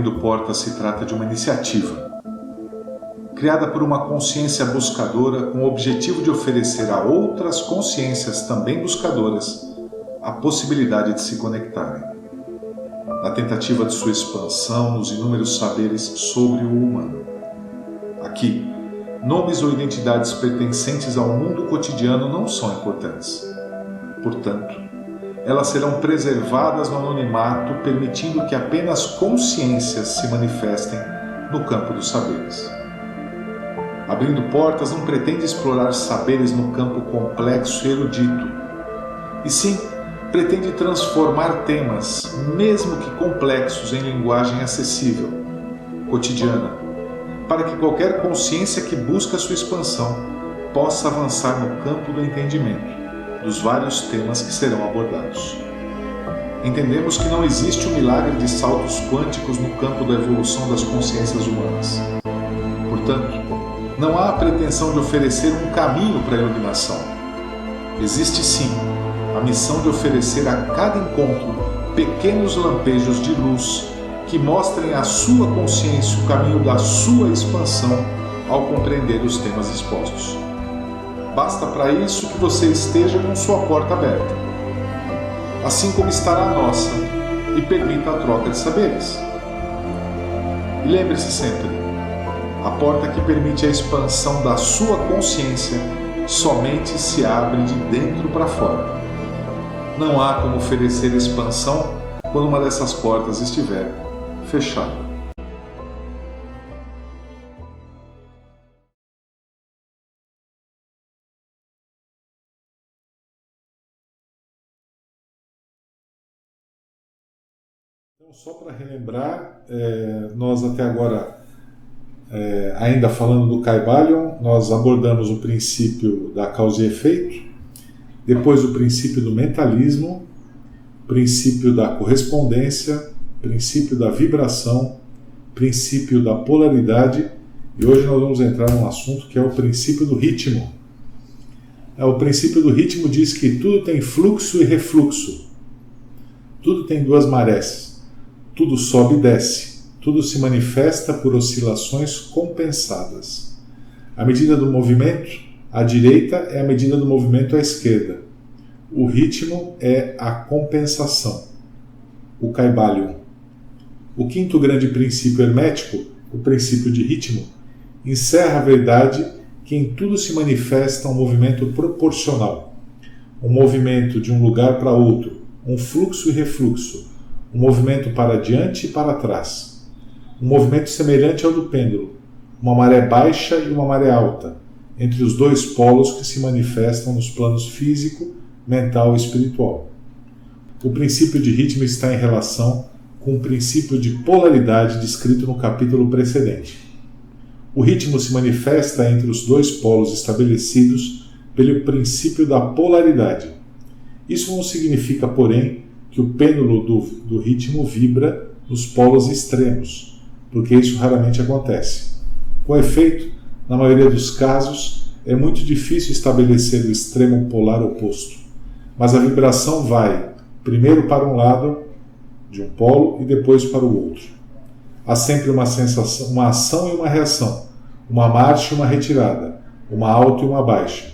Abrindo Portas se trata de uma iniciativa criada por uma consciência buscadora com o objetivo de oferecer a outras consciências também buscadoras a possibilidade de se conectarem, na tentativa de sua expansão nos inúmeros saberes sobre o humano. Aqui, nomes ou identidades pertencentes ao mundo cotidiano não são importantes. Portanto, elas serão preservadas no anonimato, permitindo que apenas consciências se manifestem no campo dos saberes. Abrindo Portas não pretende explorar saberes no campo complexo e erudito, e sim pretende transformar temas, mesmo que complexos, em linguagem acessível, cotidiana, para que qualquer consciência que busca sua expansão possa avançar no campo do entendimento dos vários temas que serão abordados. Entendemos que não existe o milagre de saltos quânticos no campo da evolução das consciências humanas. Portanto, não há a pretensão de oferecer um caminho para a iluminação. Existe sim a missão de oferecer a cada encontro pequenos lampejos de luz que mostrem à sua consciência o caminho da sua expansão ao compreender os temas expostos. Basta para isso que você esteja com sua porta aberta, assim como estará a nossa, e permita a troca de saberes. E lembre-se sempre, a porta que permite a expansão da sua consciência somente se abre de dentro para fora. Não há como oferecer expansão quando uma dessas portas estiver fechada. Então, só para relembrar, nós até agora, ainda falando do Kybalion, nós abordamos o princípio da causa e efeito, depois o princípio do mentalismo, princípio da correspondência, princípio da vibração, princípio da polaridade, e hoje nós vamos entrar num assunto que é o princípio do ritmo. O princípio do ritmo diz que tudo tem fluxo e refluxo, tudo tem duas marés, tudo sobe e desce, tudo se manifesta por oscilações compensadas. A medida do movimento à direita é a medida do movimento à esquerda. O ritmo é a compensação, o Kybalion. O quinto grande princípio hermético, o princípio de ritmo, encerra a verdade que em tudo se manifesta um movimento proporcional, um movimento de um lugar para outro, um fluxo e refluxo, um movimento para diante e para trás, um movimento semelhante ao do pêndulo, uma maré baixa e uma maré alta, entre os dois polos que se manifestam nos planos físico, mental e espiritual. O princípio de ritmo está em relação com o princípio de polaridade descrito no capítulo precedente. O ritmo se manifesta entre os dois polos estabelecidos pelo princípio da polaridade. Isso não significa, porém, que o pêndulo do ritmo vibra nos polos extremos, porque isso raramente acontece. Com efeito, na maioria dos casos, é muito difícil estabelecer o extremo polar oposto, mas a vibração vai primeiro para um lado de um polo e depois para o outro. Há sempre uma sensação, uma ação e uma reação, uma marcha e uma retirada, uma alta e uma baixa,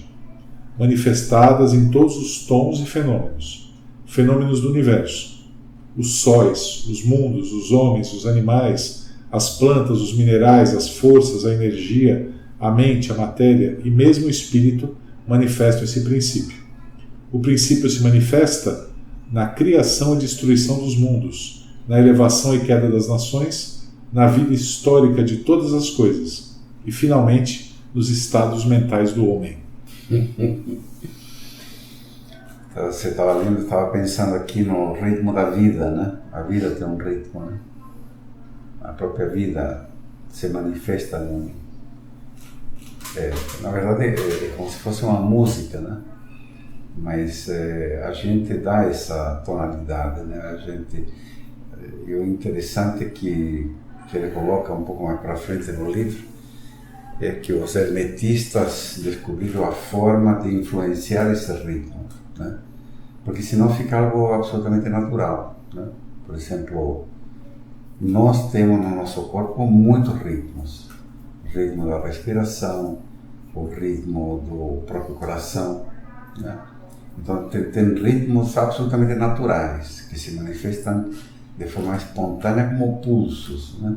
manifestadas em todos os tons e fenômenos do universo. Os sóis, os mundos, os homens, os animais, as plantas, os minerais, as forças, a energia, a mente, a matéria e mesmo o espírito manifestam esse princípio. O princípio se manifesta na criação e destruição dos mundos, na elevação e queda das nações, na vida histórica de todas as coisas e, finalmente, nos estados mentais do homem. Você estava lendo, estava pensando aqui no ritmo da vida, né? A vida tem um ritmo, né? A própria vida se manifesta na verdade é como se fosse uma música, né? Mas a gente dá essa tonalidade, né? E o interessante que ele coloca um pouco mais para frente no livro é que os hermetistas descobriram a forma de influenciar esse ritmo, né? Porque senão fica algo absolutamente natural, né? Por exemplo, nós temos no nosso corpo muitos ritmos. O ritmo da respiração, o ritmo do próprio coração, né? Então tem ritmos absolutamente naturais, que se manifestam de forma espontânea como pulsos, né?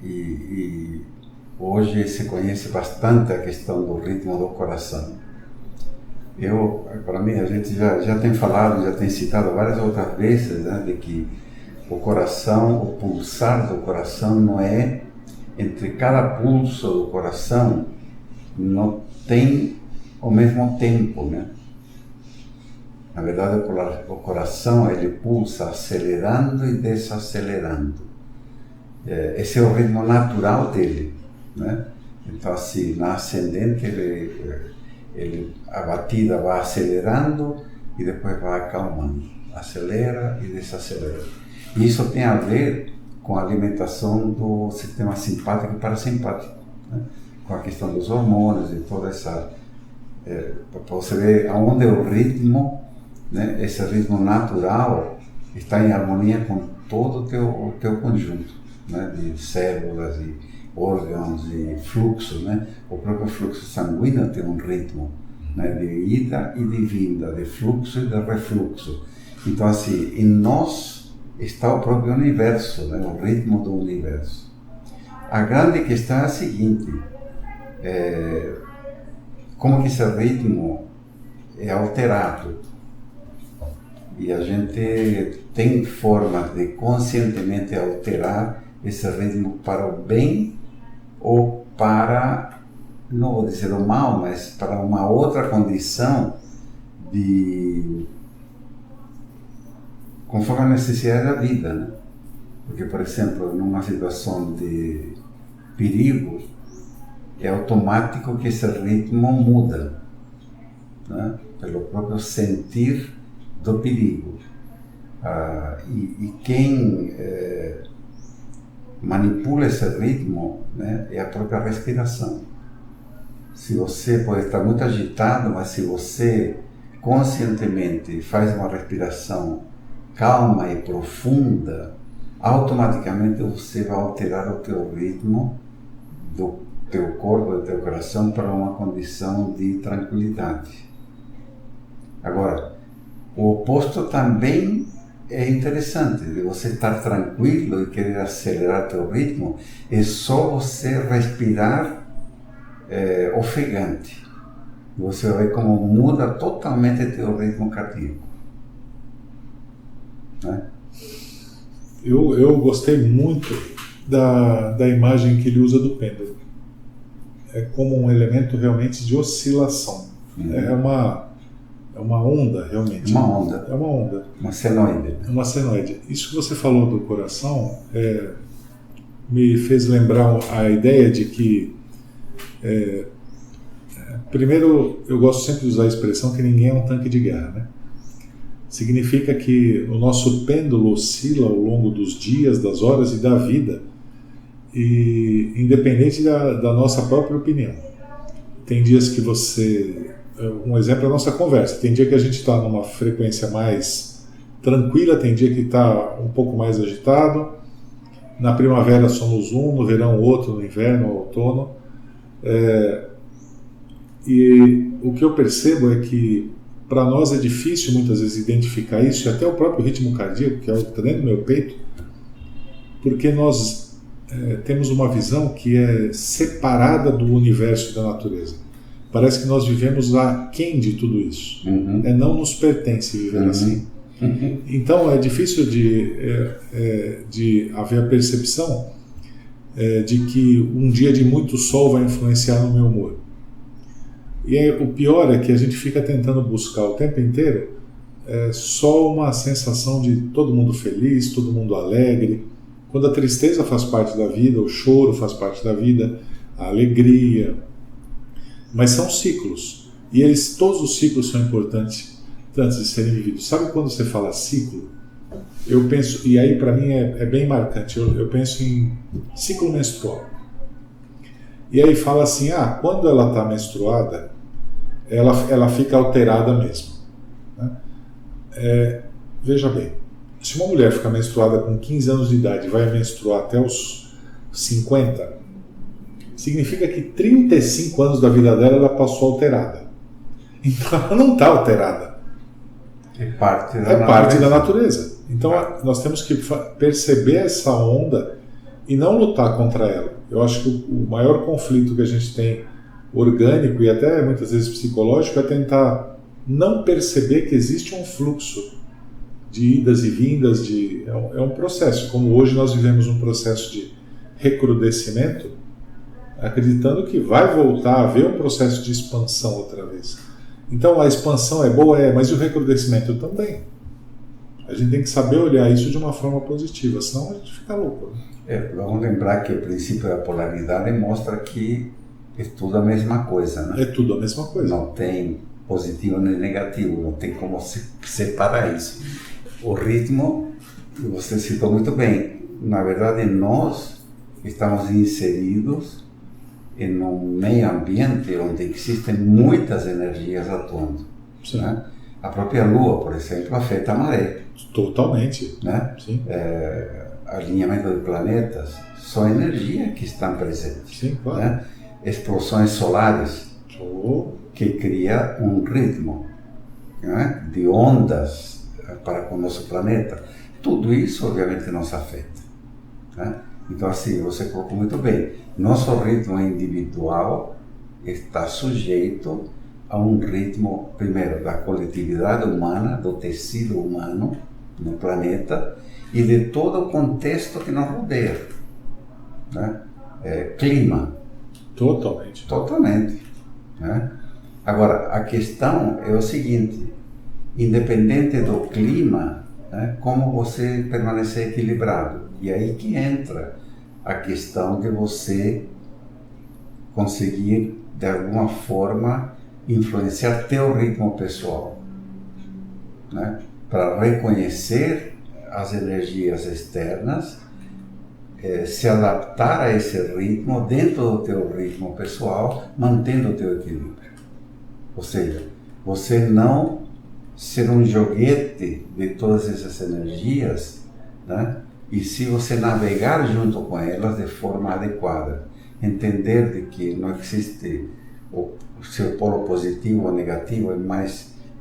E hoje se conhece bastante a questão do ritmo do coração. Para mim, a gente já tem falado, já tem citado várias outras vezes, né, de que o coração, o pulsar do coração não é, entre cada pulso do coração, não tem o mesmo tempo, né? Na verdade, o coração, ele pulsa acelerando e desacelerando. Esse é o ritmo natural dele, né? Então, assim, na ascendente, a batida vai acelerando e depois vai acalmando. Acelera e desacelera. E isso tem a ver com a alimentação do sistema simpático e parasimpático, né? Com a questão dos hormônios e toda essa... para você ver aonde o ritmo, né, esse ritmo natural está em harmonia com todo o teu conjunto, né, de células e órgãos e fluxo, né? O próprio fluxo sanguíneo tem um ritmo, né, de ida e de vinda, de fluxo e de refluxo. Então, assim, em nós está o próprio universo, né, o ritmo do universo. A grande questão é a seguinte: como que esse ritmo é alterado? E a gente tem formas de conscientemente alterar esse ritmo para o bem ou para, não vou dizer o mal, mas para uma outra condição conforme a necessidade da vida, né? Porque, por exemplo, numa situação de perigo, é automático que esse ritmo muda, né? Pelo próprio sentir do perigo. E quem manipula esse ritmo, né, é a própria respiração. Se você pode estar muito agitado, mas se você conscientemente faz uma respiração calma e profunda, automaticamente você vai alterar o teu ritmo do teu corpo, do teu coração para uma condição de tranquilidade. Agora, o oposto também é interessante, de você estar tranquilo e querer acelerar teu ritmo, é só você respirar ofegante. Você vai ver como muda totalmente teu ritmo cardíaco, né? Eu gostei muito da imagem que ele usa do pêndulo. É como um elemento realmente de oscilação. É uma onda, realmente. Uma onda. É uma onda. Uma senoide. É uma senoide. Isso que você falou do coração me fez lembrar a ideia de que... primeiro, eu gosto sempre de usar a expressão que ninguém é um tanque de guerra, né? Significa que o nosso pêndulo oscila ao longo dos dias, das horas e da vida, e independente da nossa própria opinião. Tem dias que você... Um exemplo é a nossa conversa. Tem dia que a gente está numa frequência mais tranquila, tem dia que está um pouco mais agitado. Na primavera somos um, no verão outro, no inverno, no outono. E o que eu percebo é que para nós é difícil muitas vezes identificar isso, e até o próprio ritmo cardíaco, que é o que está dentro do meu peito, porque nós temos uma visão que é separada do universo e da natureza. Parece que nós vivemos aquém de tudo isso. Não nos pertence viver assim. Então é difícil de haver a percepção de que um dia de muito sol vai influenciar no meu humor. E aí, o pior é que a gente fica tentando buscar o tempo inteiro só uma sensação de todo mundo feliz, todo mundo alegre, quando a tristeza faz parte da vida, o choro faz parte da vida, a alegria. Mas são ciclos, e todos os ciclos são importantes antes de serem vividos. Sabe quando você fala ciclo? Eu penso, e aí para mim é bem marcante, eu penso em ciclo menstrual. E aí fala assim, quando ela está menstruada, ela fica alterada mesmo, né? Veja bem, Se uma mulher fica menstruada com 15 anos de idade e vai menstruar até os 50, significa que 35 anos da vida dela ela passou alterada. Então ela não está alterada. É parte da natureza. Então nós temos que perceber essa onda e não lutar contra ela. Eu acho que o maior conflito que a gente tem orgânico e até muitas vezes psicológico é tentar não perceber que existe um fluxo de idas e vindas, é um processo. Como hoje nós vivemos um processo de recrudescimento, acreditando que vai voltar a haver um processo de expansão outra vez. Então a expansão é boa, mas e o recrudescimento também? A gente tem que saber olhar isso de uma forma positiva, senão a gente fica louco. Né? Vamos lembrar que o princípio da polaridade mostra que é tudo a mesma coisa, né? É tudo a mesma coisa. Não tem positivo nem negativo, não tem como separar isso. O ritmo, você citou muito bem, na verdade nós estamos inseridos em um meio ambiente onde existem muitas energias atuando. Né? A própria Lua, por exemplo, afeta a maré. Totalmente. Né? Sim. Alinhamento de planetas, são energias que estão presentes. Sim, claro. Né? Explosões solares, que cria um ritmo, né? De ondas para com o nosso planeta. Tudo isso, obviamente, nos afeta. Né? Então, assim, você colocou muito bem. Nosso ritmo individual está sujeito a um ritmo, primeiro, da coletividade humana, do tecido humano no planeta e de todo o contexto que nos rodeia. Né? Clima. Totalmente. Totalmente. Né? Agora, a questão é o seguinte, independente do clima, né, como você permanecer equilibrado. E aí que entra a questão de você conseguir, de alguma forma, influenciar teu ritmo pessoal. Né? Para reconhecer as energias externas, se adaptar a esse ritmo dentro do teu ritmo pessoal, mantendo o teu equilíbrio. Ou seja, você não ser um joguete de todas essas energias, né? E se você navegar junto com elas de forma adequada, entender de que não existe o seu polo positivo ou negativo,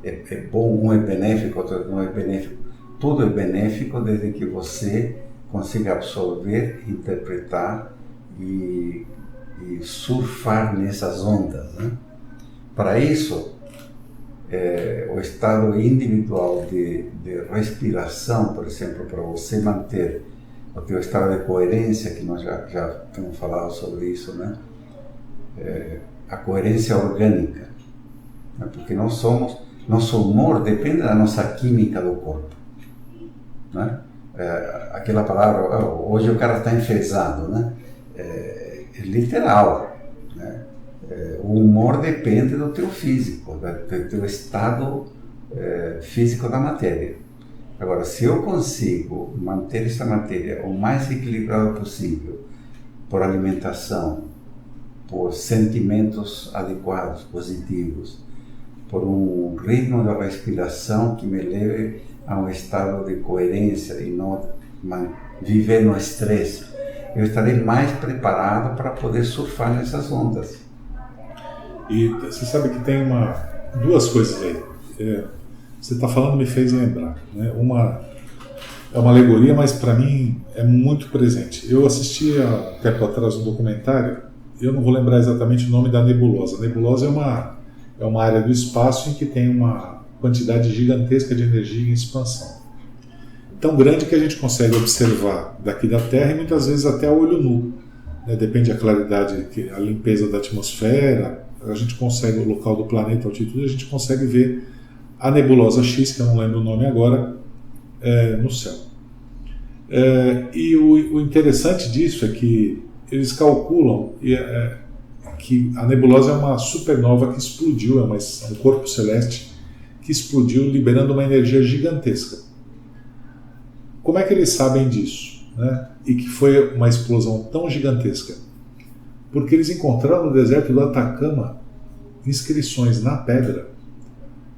é bom, um é benéfico, outro não é benéfico. Tudo é benéfico desde que você consiga absorver, interpretar e surfar nessas ondas. Né? Para isso, o estado individual de respiração, por exemplo, para você manter o teu estado de coerência, que nós já temos falado sobre isso, né? A coerência orgânica, né? Porque nosso humor depende da nossa química do corpo. Né? Aquela palavra, hoje o cara está enfesado, né? É literal. Né? O humor depende do teu físico, do teu estado físico da matéria. Agora, se eu consigo manter essa matéria o mais equilibrada possível, por alimentação, por sentimentos adequados, positivos, por um ritmo da respiração que me leve a um estado de coerência e não viver no estresse, eu estarei mais preparado para poder surfar nessas ondas. E você sabe que tem duas coisas aí. Você está falando me fez lembrar. Né? Uma é uma alegoria, mas para mim é muito presente. Eu assisti há tempo atrás um documentário, eu não vou lembrar exatamente o nome da nebulosa. A nebulosa é uma área do espaço em que tem uma quantidade gigantesca de energia em expansão. Tão grande que a gente consegue observar daqui da Terra e muitas vezes até a olho nu. Né? Depende da claridade, a limpeza da atmosfera, a gente consegue, o local do planeta, a altitude, a gente consegue ver a nebulosa X, que eu não lembro o nome agora, no céu. E o interessante disso é que eles calculam que a nebulosa é uma supernova que explodiu, é um corpo celeste que explodiu, liberando uma energia gigantesca. Como é que eles sabem disso? Né? E que foi uma explosão tão gigantesca? Porque eles encontraram no deserto do Atacama inscrições na pedra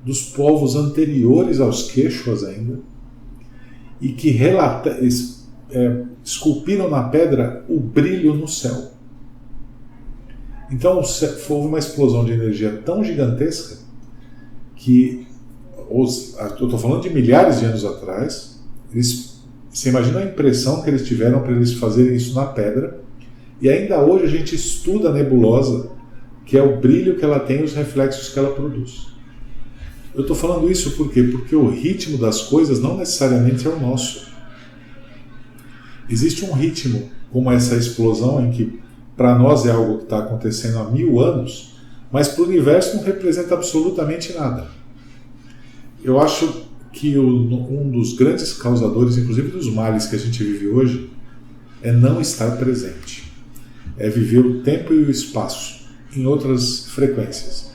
dos povos anteriores aos Quechuas ainda, e que esculpiram na pedra o brilho no céu. Então houve uma explosão de energia tão gigantesca que, eu estou falando de milhares de anos atrás, você imagina a impressão que eles tiveram para eles fazerem isso na pedra, e ainda hoje a gente estuda a nebulosa, que é o brilho que ela tem e os reflexos que ela produz. Eu estou falando isso por quê? Porque o ritmo das coisas não necessariamente é o nosso. Existe um ritmo, como essa explosão, em que para nós é algo que está acontecendo há 1000 anos, mas para o universo não representa absolutamente nada. Eu acho que um dos grandes causadores, inclusive dos males que a gente vive hoje, é não estar presente. É viver o tempo e o espaço em outras frequências.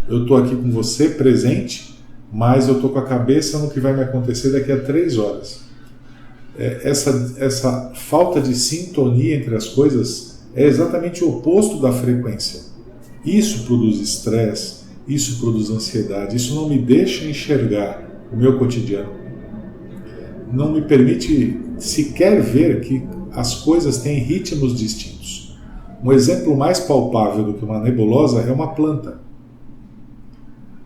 Eu estou aqui com você presente, mas eu estou com a cabeça no que vai me acontecer daqui a 3 horas. Essa falta de sintonia entre as coisas é exatamente o oposto da frequência. Isso produz estresse, isso produz ansiedade, isso não me deixa enxergar o meu cotidiano. Não me permite sequer ver que as coisas têm ritmos distintos. Um exemplo mais palpável do que uma nebulosa é uma planta.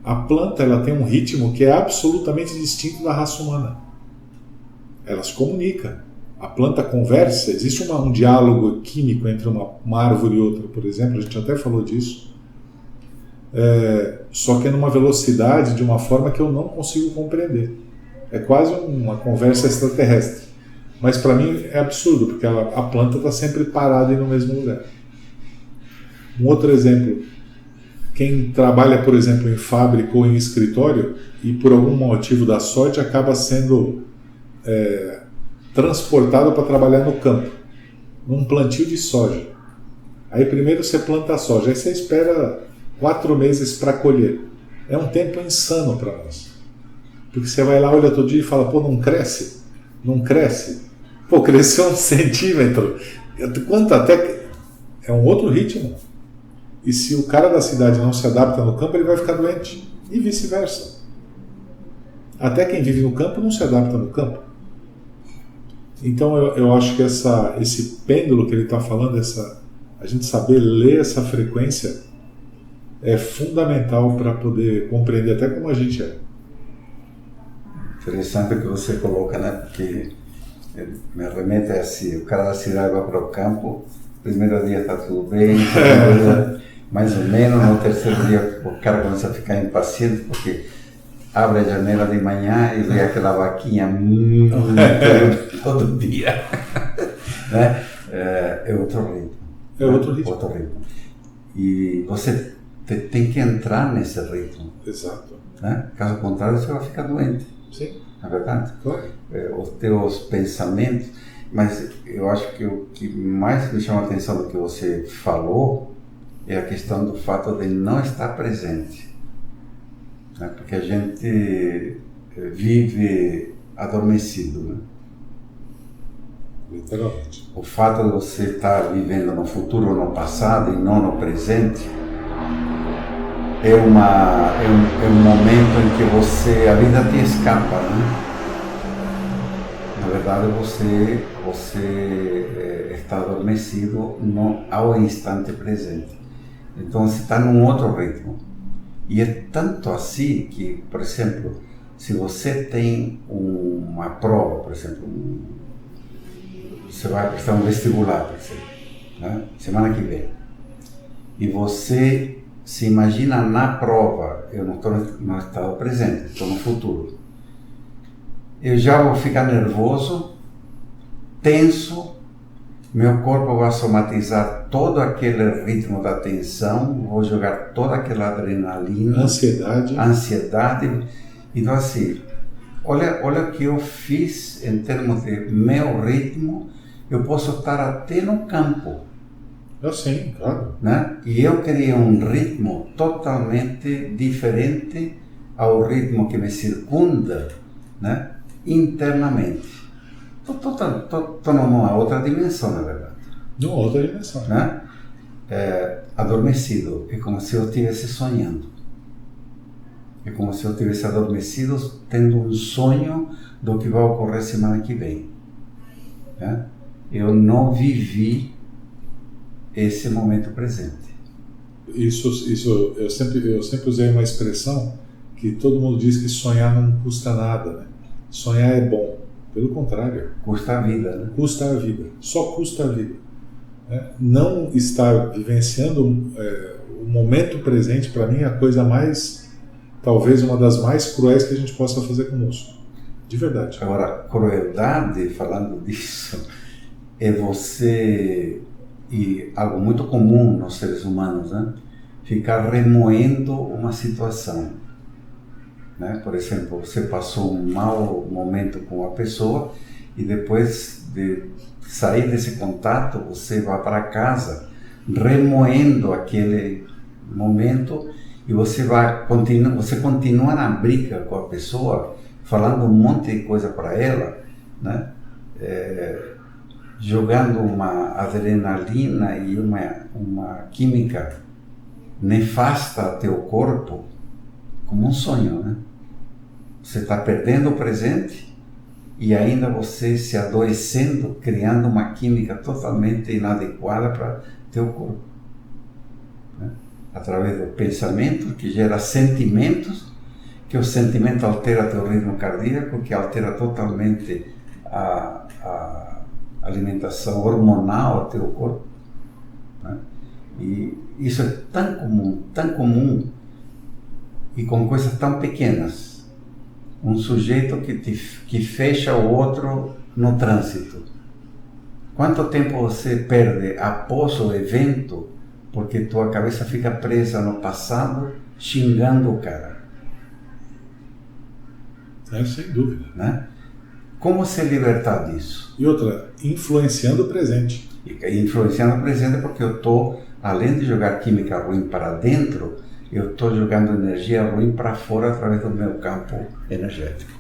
A planta ela tem um ritmo que é absolutamente distinto da raça humana. Ela se comunica. A planta conversa. Existe um diálogo químico entre uma árvore e outra, por exemplo. A gente até falou disso. Só que é numa velocidade, de uma forma que eu não consigo compreender. É quase uma conversa extraterrestre. Mas para mim é absurdo, porque a planta está sempre parada e no mesmo lugar. Um outro exemplo. Quem trabalha, por exemplo, em fábrica ou em escritório e por algum motivo da sorte acaba sendo transportado para trabalhar no campo, num plantio de soja. Aí primeiro você planta a soja, aí você espera 4 meses para colher. É um tempo insano para nós. Porque você vai lá, olha todo dia e fala, pô, não cresce? Não cresce? Pô, cresceu 1 centímetro. Quanto até... É um outro ritmo. E se o cara da cidade não se adapta no campo, ele vai ficar doente. E vice-versa. Até quem vive no campo não se adapta no campo. Então eu acho que esse pêndulo que ele está falando, a gente saber ler essa frequência, é fundamental para poder compreender até como a gente é. Interessante o que você coloca, né? Porque me remete assim, o cara da cidade vai para o campo, primeiro dia está tudo bem, segundo dia mais ou menos, no terceiro dia o cara começa a ficar impaciente porque abre a janela de manhã e vê aquela vaquinha todo dia. Né? É outro ritmo. É outro ritmo. Outro ritmo. E você tem que entrar nesse ritmo. Exato. Né? Caso contrário, você vai ficar doente. Sim. Na verdade? Claro. Os teus pensamentos. Mas eu acho que o que mais me chama a atenção do que você falou é a questão do fato de não estar presente. Né? Porque a gente vive adormecido. Né? Literalmente. O fato de você estar vivendo no futuro ou no passado e não no presente é um momento em que a vida te escapa, né? Na verdade, você está adormecido ao instante presente. Então, você está num outro ritmo. E é tanto assim que, por exemplo, se você tem uma prova, por exemplo, você vai prestar um vestibular, por exemplo, né? Semana que vem, e você se imagina na prova, eu não estou no estado presente, estou no futuro. Eu já vou ficar nervoso, tenso, meu corpo vai somatizar todo aquele ritmo da tensão, vou jogar toda aquela adrenalina, ansiedade. Então assim, olha o que eu fiz em termos de meu ritmo, eu posso estar até no campo. Sim, claro. Né? E eu queria um ritmo totalmente diferente ao ritmo que me circunda, né? Internamente. Estou numa outra dimensão, na verdade. Numa outra dimensão. Né? Adormecido, é como se eu estivesse sonhando. É como se eu estivesse adormecido, tendo um sonho do que vai ocorrer semana que vem. Né? Eu não vivi esse momento presente. Isso eu sempre usei uma expressão que todo mundo diz que sonhar não custa nada, né? Sonhar é bom. Pelo contrário. Custa a vida, né? Custa a vida. Só custa a vida. Né? Não estar vivenciando o momento presente, para mim, é a coisa mais, talvez uma das mais cruéis que a gente possa fazer conosco. De verdade. Agora, crueldade, falando disso, é você, e algo muito comum nos seres humanos, né? Ficar remoendo uma situação. Né? Por exemplo, você passou um mau momento com uma pessoa e depois de sair desse contato, você vai para casa remoendo aquele momento e você continua na briga com a pessoa, falando um monte de coisa para ela, né? Jogando uma adrenalina e uma química nefasta ao teu corpo, como um sonho, né? Você está perdendo o presente e ainda você se adoecendo, criando uma química totalmente inadequada para teu corpo, né? Através do pensamento, que gera sentimentos, que o sentimento altera teu ritmo cardíaco, que altera totalmente a alimentação hormonal do teu corpo, né? E isso é tão comum, e com coisas tão pequenas. Um sujeito que fecha o outro no trânsito. Quanto tempo você perde após o evento porque tua cabeça fica presa no passado xingando o cara? Sem dúvida. Né? Como se libertar disso? E outra, influenciando o presente. Influenciando o presente porque eu estou, além de jogar química ruim para dentro, eu estou jogando energia ruim para fora através do meu campo energético.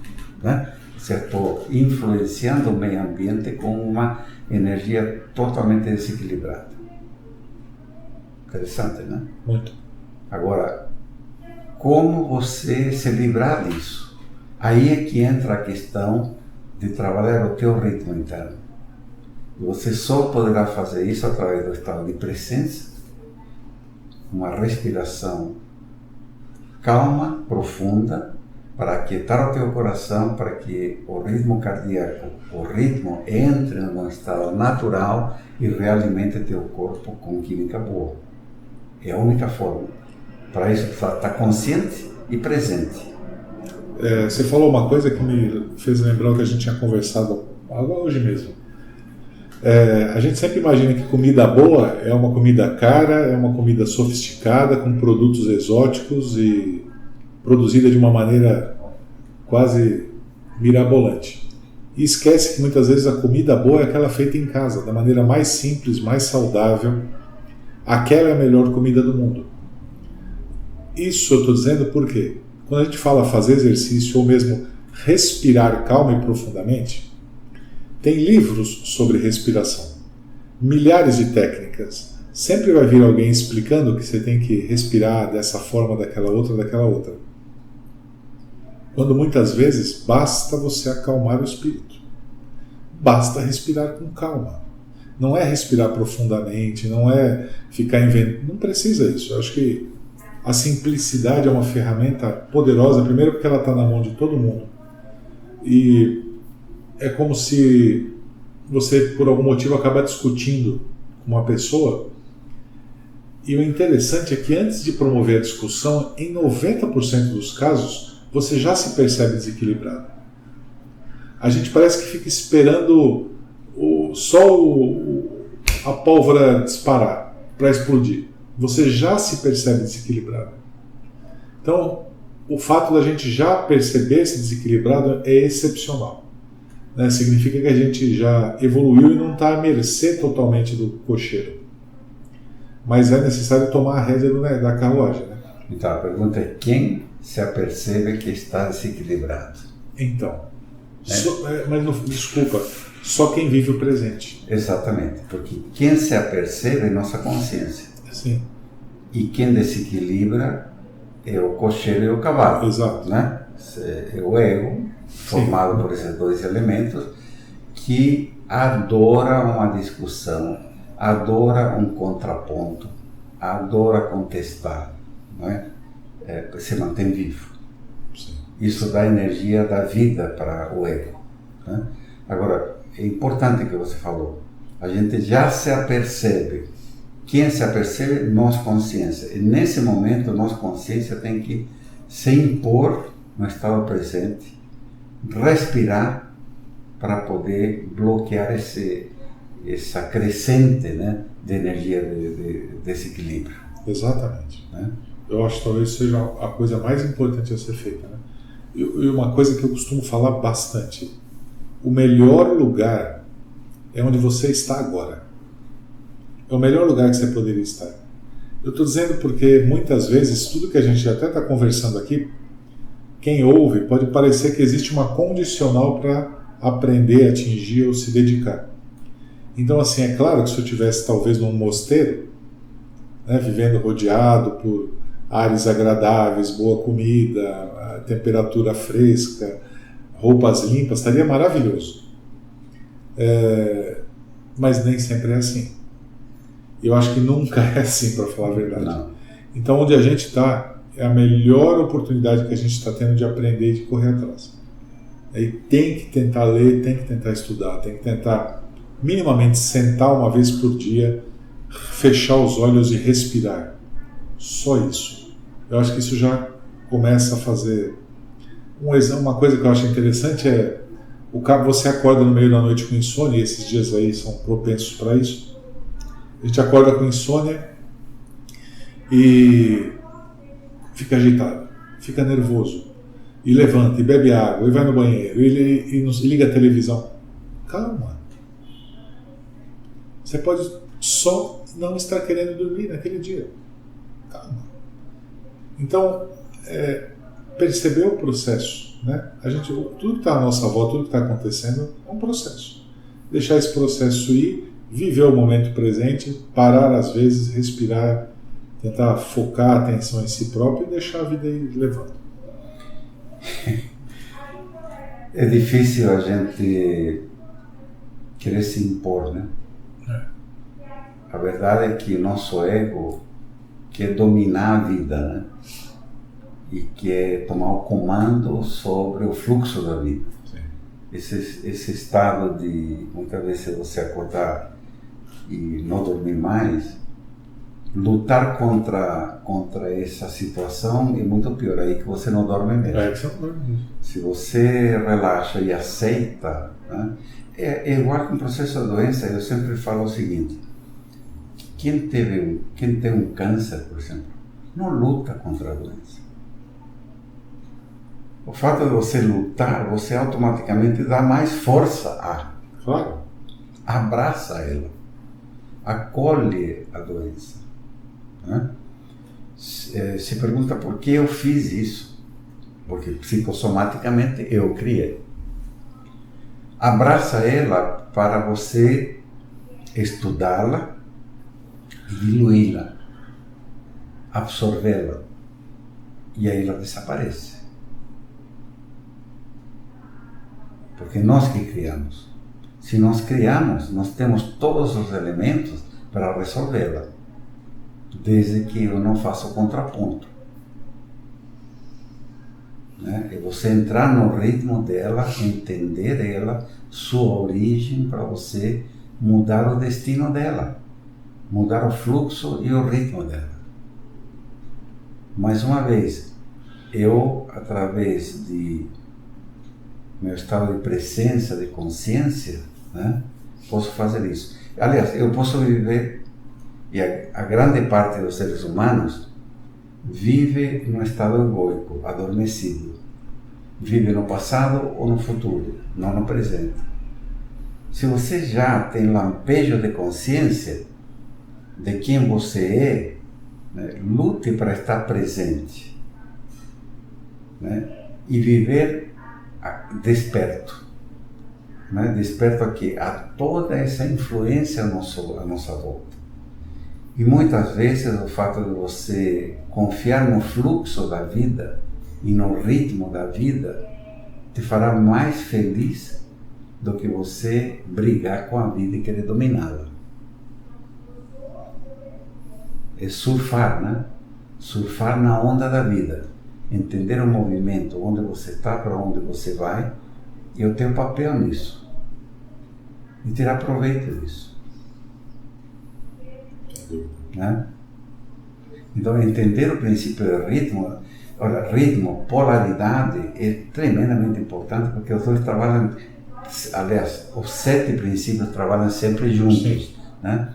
Né? Eu estou influenciando o meio ambiente com uma energia totalmente desequilibrada. Interessante, né? Muito. Agora, como você se livrar disso? Aí é que entra a questão de trabalhar o teu ritmo interno. Você só poderá fazer isso através do estado de presença, uma respiração calma, profunda, para aquietar o teu coração, para que o ritmo cardíaco, o ritmo entre num estado natural e realimente teu corpo com química boa. É a única forma. Para isso, está consciente e presente. Você falou uma coisa que me fez lembrar o que a gente tinha conversado agora hoje mesmo. A gente sempre imagina que comida boa é uma comida cara, é uma comida sofisticada, com produtos exóticos e produzida de uma maneira quase mirabolante. E esquece que muitas vezes a comida boa é aquela feita em casa, da maneira mais simples, mais saudável. Aquela é a melhor comida do mundo. Isso eu estou dizendo porque quando a gente fala fazer exercício ou mesmo respirar calma e profundamente, tem livros sobre respiração, milhares de técnicas. Sempre vai vir alguém explicando que você tem que respirar dessa forma, daquela outra. Quando muitas vezes basta você acalmar o espírito. Basta respirar com calma. Não é respirar profundamente, não é ficar inventando. Não precisa isso. Eu acho que a simplicidade é uma ferramenta poderosa, primeiro porque ela está na mão de todo mundo. E é como se você, por algum motivo, acaba discutindo com uma pessoa. E o interessante é que antes de promover a discussão, em 90% dos casos, você já se percebe desequilibrado. A gente parece que fica esperando a pólvora disparar para explodir. Você já se percebe desequilibrado. Então, o fato da gente já perceber esse desequilibrado é excepcional. Né? Significa que a gente já evoluiu e não está à mercê totalmente do cocheiro. Mas é necessário tomar a rédea da carruagem. Né? Então, a pergunta é: quem se apercebe que está desequilibrado? Então, desculpa, só quem vive o presente. Exatamente, porque quem se apercebe é nossa consciência. Sim. E quem desequilibra é o cocheiro e o cavalo. Exato. Né? É o ego formado por esses dois elementos, que adora uma discussão, adora um contraponto, adora contestar, não é? Se mantém vivo. Sim. Isso dá energia da vida para o ego, né? Agora, é importante o que você falou. A gente já se apercebe. Quem se apercebe? Nós, consciência. E nesse momento, nós, consciência, tem que se impor no estado presente, respirar para poder bloquear essa crescente, né, de energia de desequilíbrio. Exatamente. Né? Eu acho que talvez seja a coisa mais importante a ser feita. Né? E uma coisa que eu costumo falar bastante: o melhor lugar é onde você está agora. É o melhor lugar que você poderia estar. Eu estou dizendo porque muitas vezes tudo que a gente até está conversando aqui, quem ouve pode parecer que existe uma condicional para aprender, atingir ou se dedicar. Então, assim, é claro que se eu estivesse talvez num mosteiro, né, vivendo rodeado por ares agradáveis, boa comida, temperatura fresca, roupas limpas, estaria maravilhoso. Mas nem sempre é assim. Eu acho que nunca é assim, para falar a verdade. Não. Então, onde a gente está é a melhor oportunidade que a gente está tendo de aprender e de correr atrás. E tem que tentar ler, tem que tentar estudar, tem que tentar minimamente sentar uma vez por dia, fechar os olhos e respirar. Só isso. Eu acho que isso já começa a fazer... Uma coisa que eu acho interessante é você acorda no meio da noite com insônia, e esses dias aí são propensos para isso. A gente acorda com insônia e fica agitado, fica nervoso, e levanta, e bebe água, e vai no banheiro, e liga a televisão. Calma. Você pode só não estar querendo dormir naquele dia. Calma. Então, perceber o processo, né? Tudo que está à nossa volta, tudo que está acontecendo é um processo. Deixar esse processo ir, viver o momento presente, parar às vezes, respirar, tentar focar a atenção em si próprio e deixar a vida ir levando. É difícil a gente querer se impor, né? A verdade é que o nosso ego quer dominar a vida, né? E quer tomar o comando sobre o fluxo da vida. Esse estado de, muitas vezes, você acordar e não dormir mais, lutar contra essa situação é muito pior, aí que você não dorme mesmo. Se você relaxa e aceita, né? É igual que um processo de doença. Eu sempre falo o seguinte: quem tem um câncer, por exemplo, não luta contra a doença. O fato de você lutar, você automaticamente dá mais força a. Claro. Abraça ela. Acolhe a doença. Né? Se pergunta por que eu fiz isso. Porque psicossomaticamente eu criei. Abraça ela para você estudá-la, diluí-la, absorvê-la. E aí ela desaparece. Porque nós que criamos. Se nós criamos, nós temos todos os elementos para resolvê-la, desde que eu não faça o contraponto. Né? É você entrar no ritmo dela, entender ela, sua origem, para você mudar o destino dela, mudar o fluxo e o ritmo dela. Mais uma vez, eu, através de meu estado de presença, de consciência, né, posso fazer isso. Aliás, eu posso viver, e a grande parte dos seres humanos vive no estado egoico, adormecido. Vive no passado ou no futuro, não no presente. Se você já tem lampejo de consciência de quem você é, né, lute para estar presente, né, e viver desperto, né? Desperto aqui a toda essa influência à nossa volta. E muitas vezes o fato de você confiar no fluxo da vida e no ritmo da vida te fará mais feliz do que você brigar com a vida e querer dominá-la. É surfar, né? Surfar na onda da vida. Entender o movimento, onde você está, para onde você vai, e o teu papel nisso. E tirar proveito disso. Né? Então, entender o princípio do ritmo, ritmo, polaridade, é tremendamente importante, porque os dois trabalham, aliás, os 7 princípios trabalham sempre juntos, né?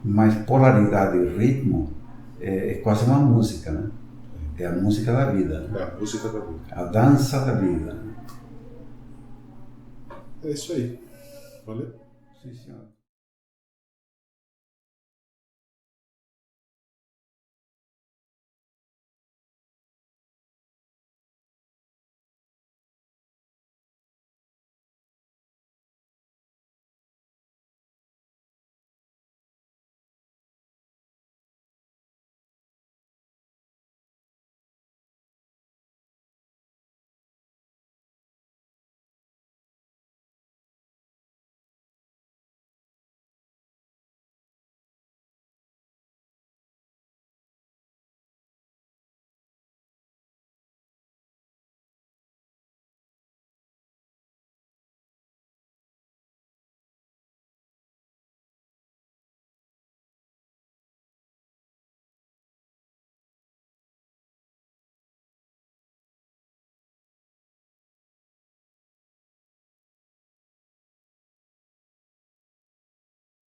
Mas polaridade e ritmo é quase uma música, né? É a música da vida. Né? É a música da vida. A dança da vida. É isso aí. Valeu? Sim, senhor.